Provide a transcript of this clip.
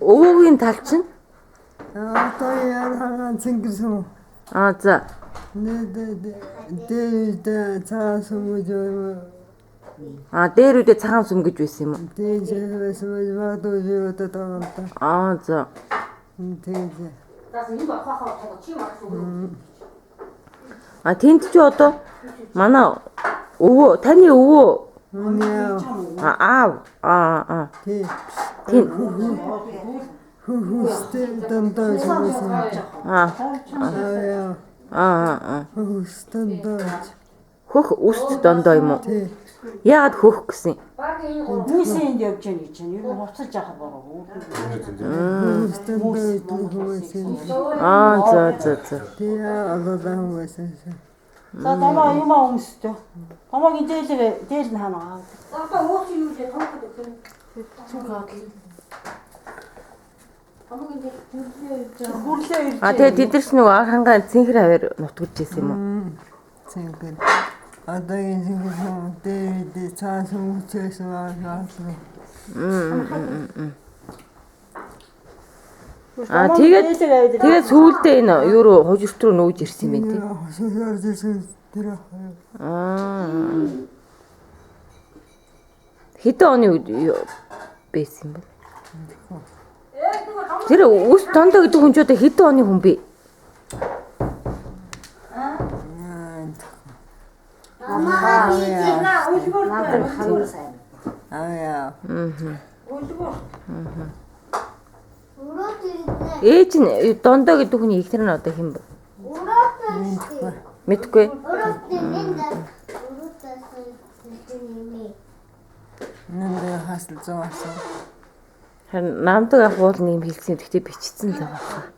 Өвөгийн тал чинь? Одоо яагаад цэнгэрсэн. За. Дээд цаас өмгөж. Дээр үдэ цагаан сүм гэж байсан юм уу? Дээд байсан магадгүй юу таа. За. Дээд. Тэнд чи одоо манай өвөө таны өвөө аав тийм Хүстэй дандаа байсан. Хөх үст дондоо юм уу? Яагаад хөх гэсэн? Хүмүүсийн явж байгаа гэж чинь юу хуцаж яхаа бороо. За. Яа алуулаа байсан. За томоо юм өмсдөө. Томоогийн дээл нь хаана. Одоо ууч юу гэж томход өгсөн. Тэгээд тэдэрч нөгөө анхангаа цэнхэр хавар нутгаж ирсэн юм уу? Цэнхэр. Одоо энэ цэнхэр дээд цаас өмгөжсэн аа. Тэгээд сүүлдээ энэ юу руу хожирт руу нүүж ирсэн юм тий. Хэдэн оны үед байсан юм бэ? Тэр үс дондоо гэдэг хүн ч одоо хэдэн оны хүн бэ? Ээж нь дондоо гэдэг хүний ихнэр нь одоо хэн бэ? Мэдгүй. Нэмээ хасл зоосон. Харин намдаг ах уул нэм хэлсэн. Тэгтээ бичсэн л байгаа.